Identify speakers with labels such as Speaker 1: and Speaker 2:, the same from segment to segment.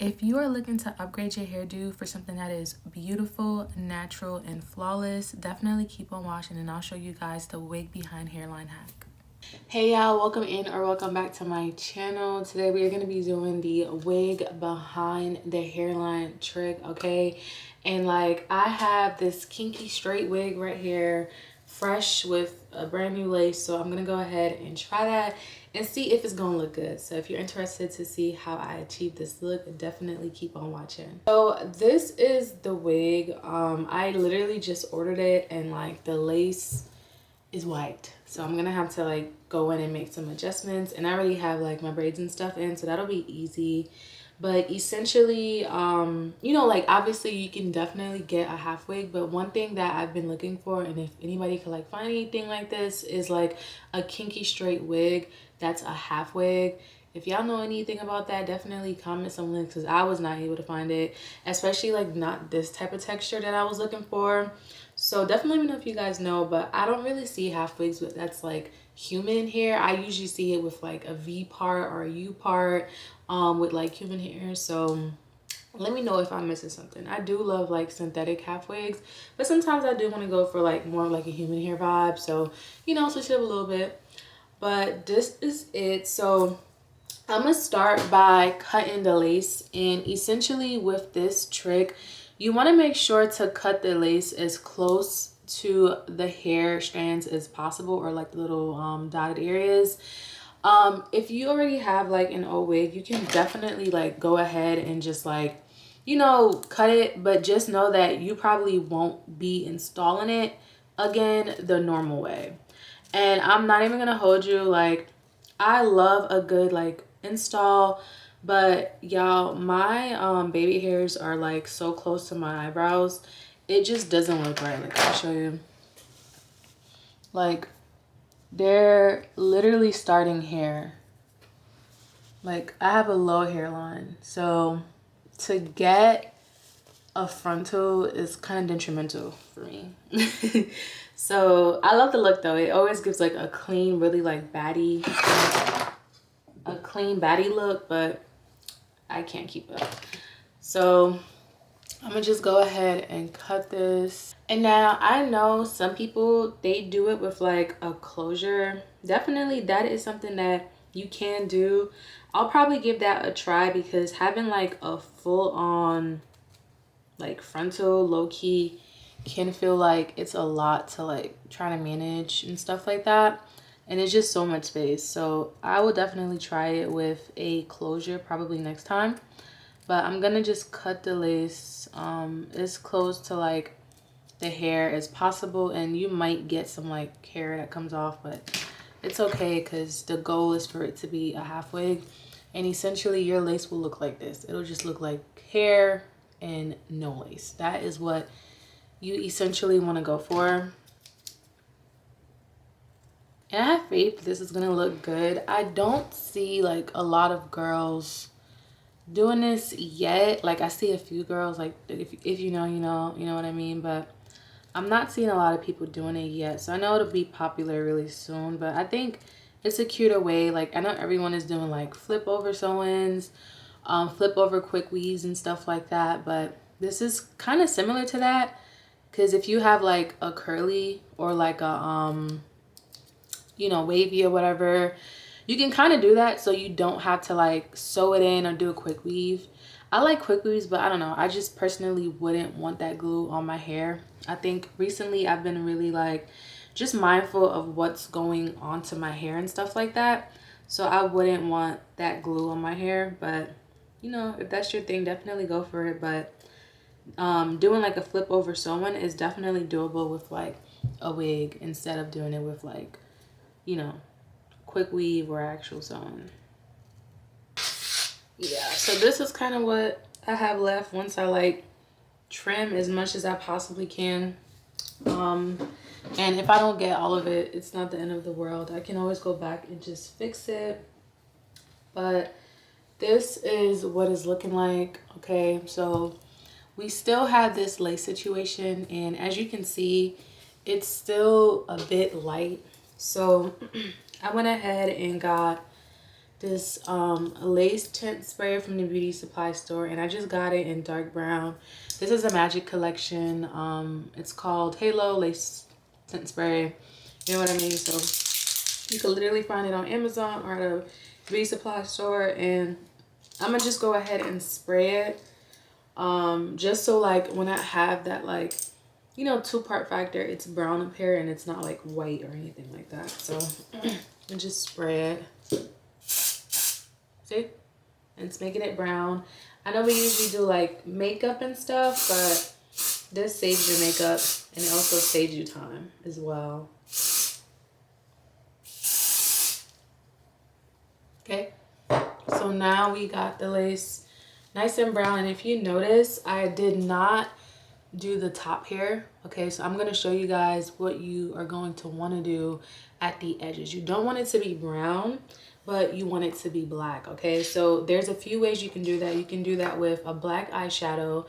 Speaker 1: If you are looking to upgrade your hairdo for something that is beautiful, natural, and flawless, definitely keep on watching and I'll show you guys the wig behind hairline hack. Hey y'all, welcome in or welcome back to my channel. Today we are going to be doing the wig behind the hairline trick, okay? And like, I have this kinky straight wig right here, fresh with a brand new lace, so I'm gonna go ahead and try that and see if it's gonna look good. So if you're interested to see how I achieve this look, definitely keep on watching. So this is the wig. I literally just ordered it and like the lace is white, so I'm gonna have to like go in and make some adjustments, and I already have like my braids and stuff in, so that'll be easy. But essentially, you know, like obviously you can definitely get a half wig, but one thing that I've been looking for, and if anybody could like find anything like this, is like a kinky straight wig that's a half wig. If y'all know anything about that, definitely comment some links, because I was not able to find it, especially like not this type of texture that I was looking for. So definitely let me know if you guys know, but I don't really see half wigs with that's like human hair. I usually see it with like a V part or a U part with like human hair. So let me know if I'm missing something. I do love like synthetic half wigs, but sometimes I do want to go for like more like a human hair vibe, so you know, switch it up a little bit. But this is it. So I'm gonna start by cutting the lace, and essentially with this trick you want to make sure to cut the lace as close to the hair strands as possible, or like the little dotted areas. If you already have like an old wig, you can definitely like go ahead and just like, you know, cut it, but just know that you probably won't be installing it again the normal way. And I'm not even gonna hold you, like I love a good like install, but y'all, my baby hairs are like so close to my eyebrows, it just doesn't look right. Like I'll show you, like they're literally starting here. Like I have a low hairline, so to get a frontal is kind of detrimental for me. So I love the look though. It always gives like a clean, really like baddie, a clean baddie look, but I can't keep it. So I'm gonna just go ahead and cut this. And now I know some people, they do it with like a closure. Definitely that is something that you can do. I'll probably give that a try, because having like a full-on like frontal low-key can feel like it's a lot to like try to manage and stuff like that, and it's just so much space. So I will definitely try it with a closure probably next time. But I'm gonna just cut the lace as close to like the hair as possible, and you might get some like hair that comes off, but it's okay, because the goal is for it to be a half wig, and essentially your lace will look like this. It'll just look like hair and no lace. That is what you essentially want to go for. And I have faith this is gonna look good. I don't see like a lot of girls doing this yet. Like I see a few girls, like if you know, you know what I mean, but I'm not seeing a lot of people doing it yet. So I know it'll be popular really soon, but I think it's a cuter way. Like I know everyone is doing like flip over sew-ins, flip over quick weaves and stuff like that, but this is kind of similar to that, because if you have like a curly or like a you know, wavy or whatever, you can kind of do that, so you don't have to like sew it in or do a quick weave. I like quick weaves, but I don't know, I just personally wouldn't want that glue on my hair. I think recently I've been really like just mindful of what's going onto my hair and stuff like that, so I wouldn't want that glue on my hair. But you know, if that's your thing, definitely go for it. But doing like a flip over sewing is definitely doable with like a wig, instead of doing it with like, you know, quick weave or actual sewing. Yeah, so this is kind of what I have left once I like trim as much as I possibly can. And if I don't get all of it, it's not the end of the world. I can always go back and just fix it. But this is what it's looking like. Okay, so we still have this lace situation, and as you can see, it's still a bit light. So I went ahead and got this lace tint spray from the beauty supply store, and I just got it in dark brown. This is a Magic collection. It's called Halo Lace Tint Spray. You know what I mean? So you can literally find it on Amazon or at a beauty supply store, and I'm gonna just go ahead and spray it. Just so like when I have that, like, you know, 2-part factor, it's brown up here and it's not like white or anything like that. So and just spray it. See? And it's making it brown. I know we usually do like makeup and stuff, but this saves your makeup and it also saves you time as well. Okay, so now we got the lace nice and brown, and if you notice, I did not do the top here. Okay, so I'm going to show you guys what you are going to want to do at the edges. You don't want it to be brown, but you want it to be black. Okay, so there's a few ways you can do that. You can do that with a black eyeshadow.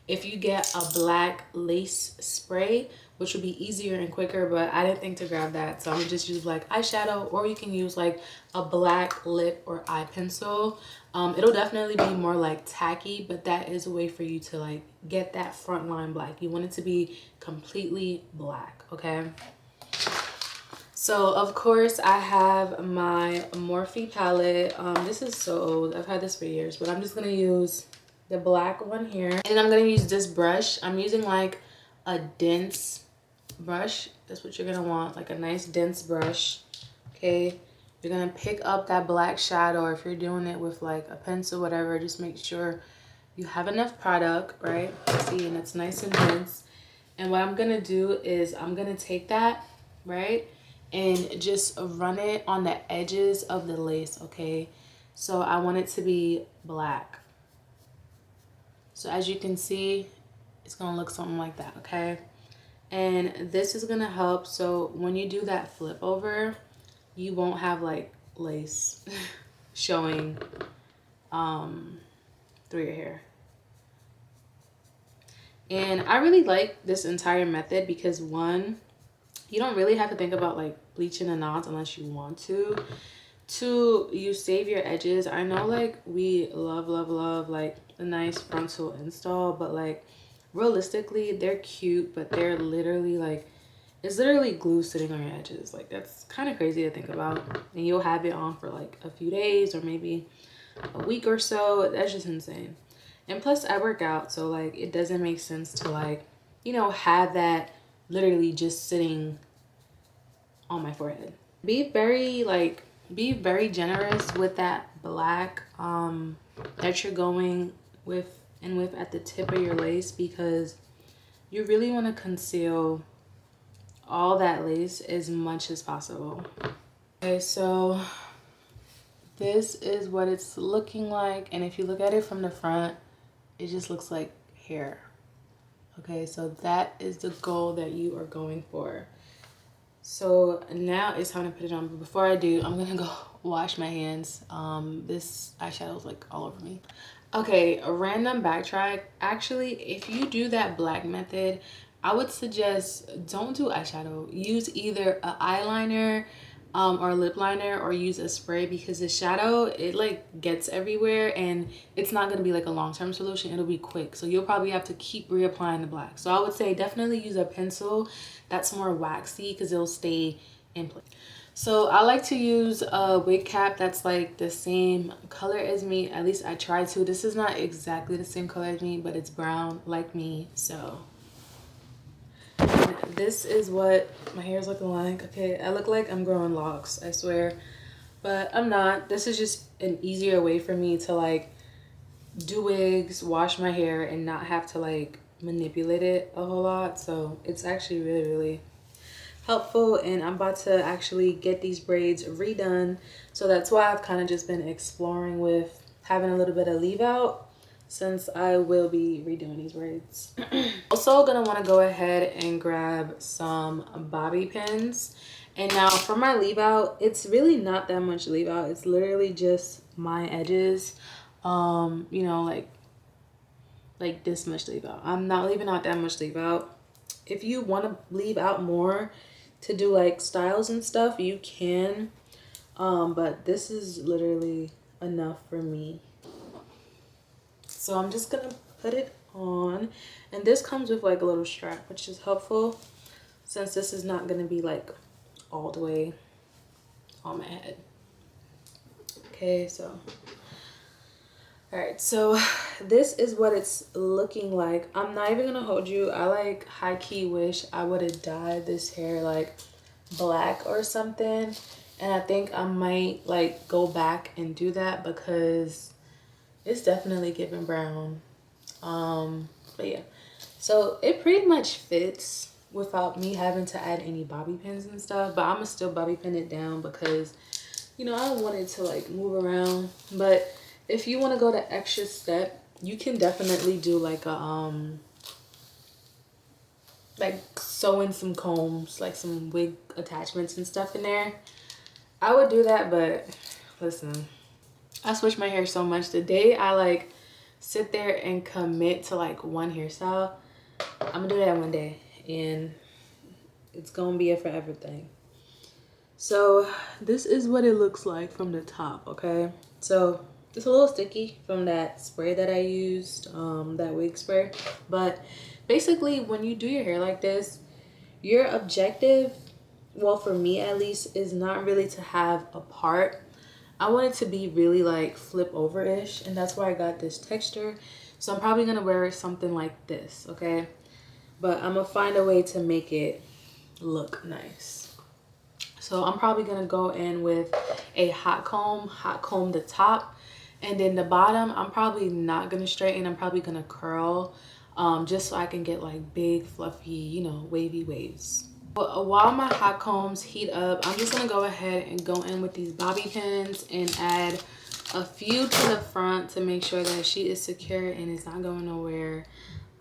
Speaker 1: If you get a black lace spray, which would be easier and quicker, but I didn't think to grab that, so I'm gonna just use black eyeshadow, or you can use like a black lip or eye pencil. It'll definitely be more like tacky, but that is a way for you to like get that front line black. You want it to be completely black. Okay, so of course I have my Morphe palette. This is so old, I've had this for years, but I'm just gonna use the black one here, and I'm gonna use this brush. I'm using like a dense brush. That's what you're gonna want, like a nice dense brush. Okay, you're gonna pick up that black shadow, or if you're doing it with like a pencil, whatever, just make sure you have enough product, right? See, and it's nice and dense. And what I'm gonna do is I'm gonna take that, right, and just run it on the edges of the lace. Okay, so I want it to be black. So as you can see, it's gonna look something like that. Okay, and this is gonna help, so when you do that flip over, you won't have like lace showing through your hair. And I really like this entire method because, one, you don't really have to think about like bleaching the knots unless you want to. Two, you save your edges. I know like we love like a nice frontal install, but like realistically they're cute, but they're literally like, it's literally glue sitting on your edges. Like that's kind of crazy to think about, and you'll have it on for like a few days or maybe a week or so. That's just insane. And plus I work out, so like it doesn't make sense to like, you know, have that literally just sitting on my forehead. Be very generous with that black that you're going with at the tip of your lace, because you really want to conceal all that lace as much as possible. Okay, so this is what it's looking like, and if you look at it from the front, it just looks like hair. Okay, so that is the goal that you are going for. So now it's time to put it on, but before I do, I'm gonna go wash my hands. This eyeshadow is like all over me. Okay, a random backtrack. Actually, if you do that black method, I would suggest don't do eyeshadow. Use either an eyeliner or lip liner, or use a spray, because the shadow, it like gets everywhere and it's not going to be like a long-term solution. It'll be quick, so you'll probably have to keep reapplying the black. So I would say definitely use a pencil that's more waxy, because it'll stay in place. So I like to use a wig cap that's like the same color as me. At least I try to. This is not exactly the same color as me, but it's brown like me. So this is what my hair is looking like. Okay, I look like I'm growing locks, I swear, but I'm not. This is just an easier way for me to like do wigs, wash my hair, and not have to like manipulate it a whole lot. So it's actually really helpful, and I'm about to actually get these braids redone. So that's why I've kind of just been exploring with having a little bit of leave out, since I will be redoing these braids. Also gonna want to go ahead and grab some bobby pins. And now for my leave out, it's really not that much leave out. It's literally just my edges. You know, like this much leave out. I'm not leaving out that much leave out. If you want to leave out more to do like styles and stuff, you can. But this is literally enough for me. So I'm just gonna put it on, and this comes with like a little strap, which is helpful since this is not gonna be like all the way on my head. Okay, so all right, so this is what it's looking like. I'm not even gonna hold you. I like high-key wish I would have dyed this hair like black or something, and I think I might like go back and do that because it's definitely giving brown. But yeah, so it pretty much fits without me having to add any bobby pins and stuff, but I'm gonna still bobby pin it down because, you know, I don't want it to like move around. But if you want to go the extra step, you can definitely do like a like sew in some combs, like some wig attachments and stuff in there. I would do that, but listen, I switch my hair so much. The day I like sit there and commit to like one hairstyle, I'm gonna do that one day, and it's gonna be a forever thing. So this is what it looks like from the top. Okay, so it's a little sticky from that spray that I used, that wig spray. But basically, when you do your hair like this, your objective, well, for me at least, is not really to have a part. I want it to be really like flip over-ish, and that's why I got this texture. So I'm probably gonna wear something like this, okay? But I'm gonna find a way to make it look nice. So I'm probably gonna go in with a hot comb the top, and then the bottom I'm probably not gonna straighten. I'm probably gonna curl, just so I can get like big fluffy, you know, wavy waves. But while my hot combs heat up, I'm just gonna go ahead and go in with these bobby pins and add a few to the front to make sure that she is secure and it's not going nowhere.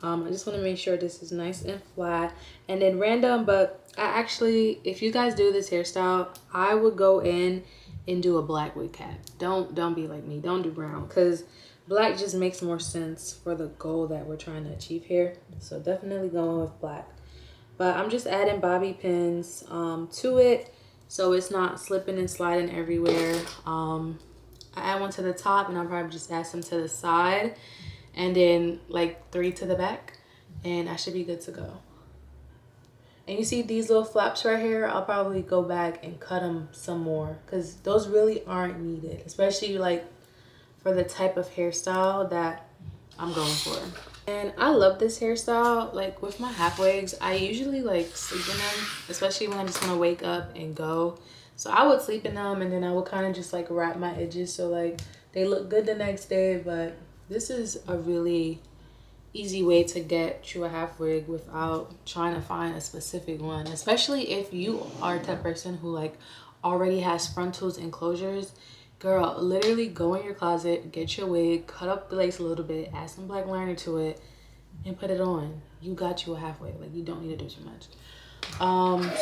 Speaker 1: I just want to make sure this is nice and flat. And then random, but I actually, if you guys do this hairstyle, I would go in and do a black wig cap. Don't be like me. Don't do brown, because black just makes more sense for the goal that we're trying to achieve here. So definitely going with black. But I'm just adding bobby pins to it so it's not slipping and sliding everywhere. I add one to the top, and I'll probably just add some to the side, and then like 3 to the back, and I should be good to go. And you see these little flaps right here, I'll probably go back and cut them some more because those really aren't needed, especially like for the type of hairstyle that I'm going for. And I love this hairstyle. Like with my half wigs, I usually like sleep in them, especially when I just want to wake up and go. So I would sleep in them, and then I would kind of just like wrap my edges so like they look good the next day. But this is a really easy way to get you a half wig without trying to find a specific one, especially if you are the type of person who like already has frontals and closures. Girl, literally go in your closet, get your wig, cut up the lace a little bit, add some black liner to it, and put it on. You got you a half wig. Like, you don't need to do too much.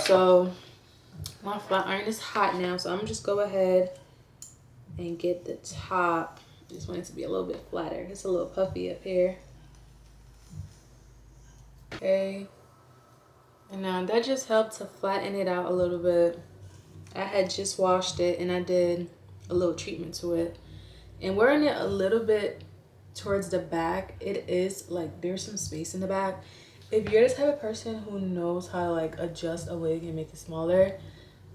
Speaker 1: So my flat iron is hot now, so I'm just go ahead and get the top. I just want it to be a little bit flatter. It's a little puffy up here. Okay. And now that just helped to flatten it out a little bit. I had just washed it, and I did a little treatment to it, and wearing it a little bit towards the back, it is like there's some space in the back. If you're the type of person who knows how to like adjust a wig and make it smaller,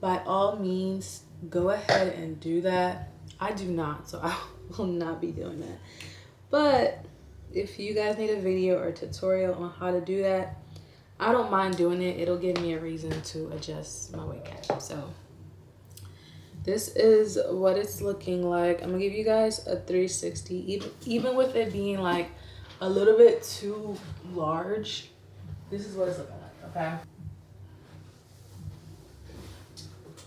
Speaker 1: by all means go ahead and do that. I do not, so I will not be doing that. But if you guys need a video or a tutorial on how to do that, I don't mind doing it. It'll give me a reason to adjust my wig cap. So this is what it's looking like. I'm gonna give you guys a 360, even with it being like a little bit too large. This is what it's looking like, okay?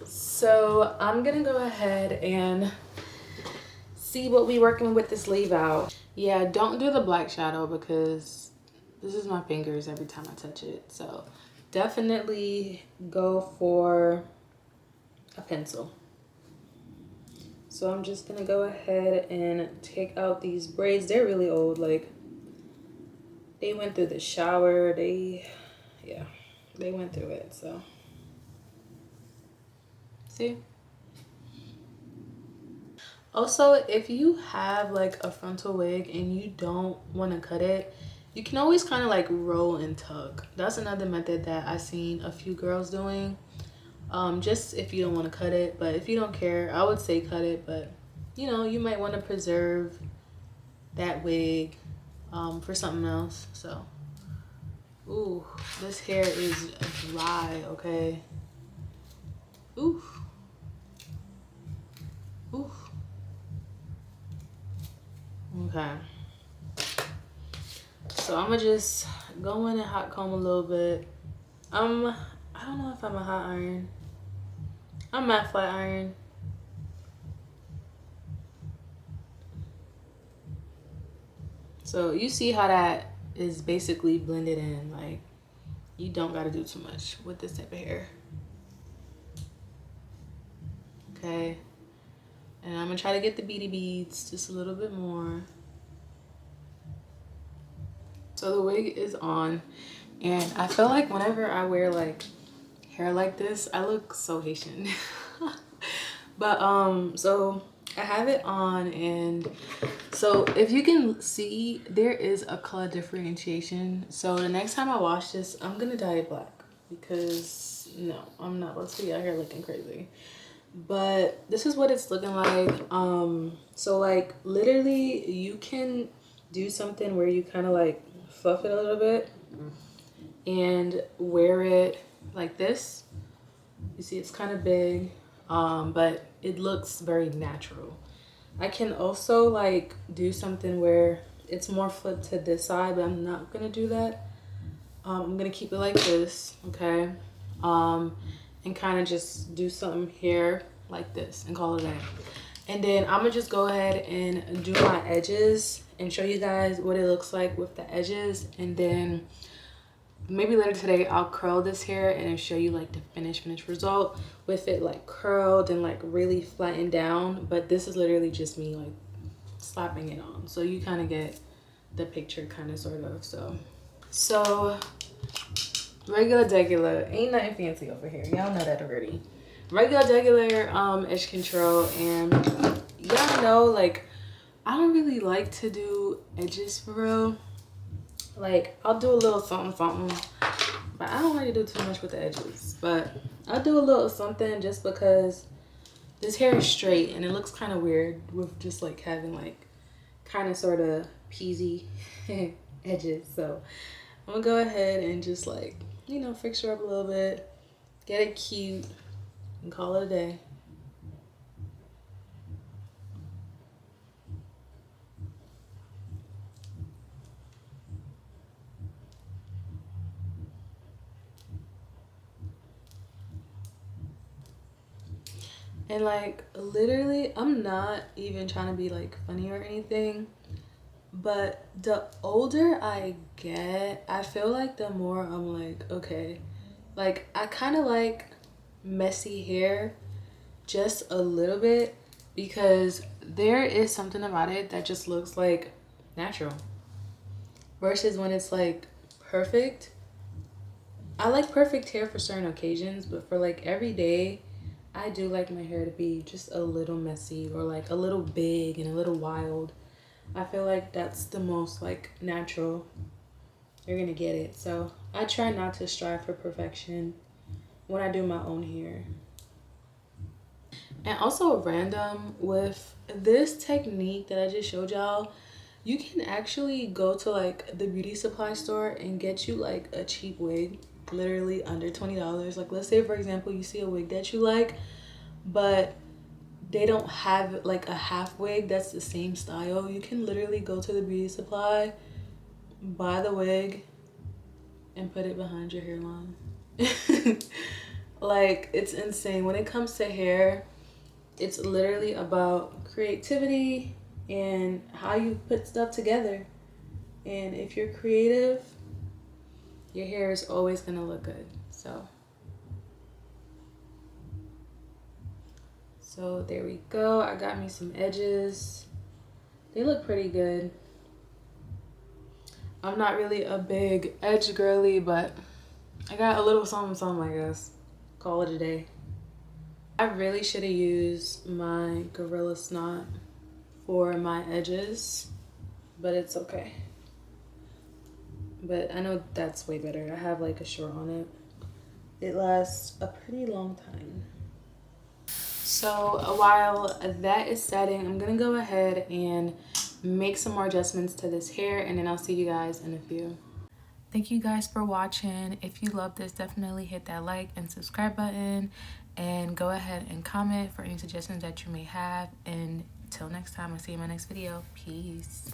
Speaker 1: So I'm gonna go ahead and see what we working with this leave out. Yeah, don't do the black shadow because this is my fingers every time I touch it. So definitely go for a pencil. So I'm just gonna go ahead and take out these braids. They're really old, like they went through the shower. They went through it. So see, Also, if you have like a frontal wig and you don't want to cut it, you can always kind of like roll and tug. That's another method that I've seen a few girls doing. Just if you don't want to cut it, but if you don't care, I would say cut it. But you know, you might want to preserve that wig for something else. So, ooh, this hair is dry. Okay. Ooh. Ooh. Okay. So I'm gonna just go in and hot comb a little bit. I don't know if I'm a hot iron. I'm at flat iron. So you see how that is basically blended in. Like, you don't gotta do too much with this type of hair. Okay. And I'm gonna try to get the beady beads just a little bit more. So the wig is on, and I feel like whenever I wear like hair like this, I look so Haitian. But so I have it on, and so if you can see, there is a color differentiation. So the next time I wash this, I'm gonna dye it black, because no, I'm not about to be out here looking crazy. But this is what it's looking like. So like literally you can do something where you kind of like fluff it a little bit and wear it like this. You see it's kind of big, but it looks very natural. I can also like do something where it's more flipped to this side, but I'm not gonna do that. I'm gonna keep it like this, okay? And kind of just do something here like this and call it that. And then I'm gonna just go ahead and do my edges and show you guys what it looks like with the edges. And then maybe later today I'll curl this hair and show you like the finished result with it like curled and like really flattened down. But this is literally just me like slapping it on, so you kind of get the picture, kind of sort of. So regular degular, ain't nothing fancy over here, y'all know that already. Regular degular edge control. And y'all know, like, I don't really like to do edges for real. Like, I'll do a little something, but I don't like to do too much with the edges. But I'll do a little something just because this hair is straight and it looks kind of weird with just like having like kind of sort of peasy edges. So I'm gonna go ahead and just like, you know, fix her up a little bit, get it cute, and call it a day. And like literally, I'm not even trying to be like funny or anything, but the older I get, I feel like the more I'm like, okay, like I kind of like messy hair just a little bit, because there is something about it that just looks like natural, versus when it's like perfect. I like perfect hair for certain occasions, but for like every day, I do like my hair to be just a little messy or like a little big and a little wild. I feel like that's the most like natural you're gonna get it. So I try not to strive for perfection when I do my own hair. And also random with this technique that I just showed y'all, you can actually go to like the beauty supply store and get you like a cheap wig, literally under $20. Like, let's say for example you see a wig that you like, but they don't have like a half wig that's the same style. You can literally go to the beauty supply, buy the wig, and put it behind your hairline. Like, it's insane. When it comes to hair, it's literally about creativity and how you put stuff together. And if you're creative, your hair is always gonna look good. So there we go. I got me some edges. They look pretty good. I'm not really a big edge girly, but I got a little something, I guess. Call it a day. I really should have used my Gorilla Snot for my edges, but it's okay. But I know that's way better. I have like a short on it. It lasts a pretty long time. So while that is setting, I'm gonna go ahead and make some more adjustments to this hair, and then I'll see you guys in a few. Thank you guys for watching. If you love this, definitely hit that like and subscribe button, and go ahead and comment for any suggestions that you may have. And until next time, I'll see you in my next video. Peace.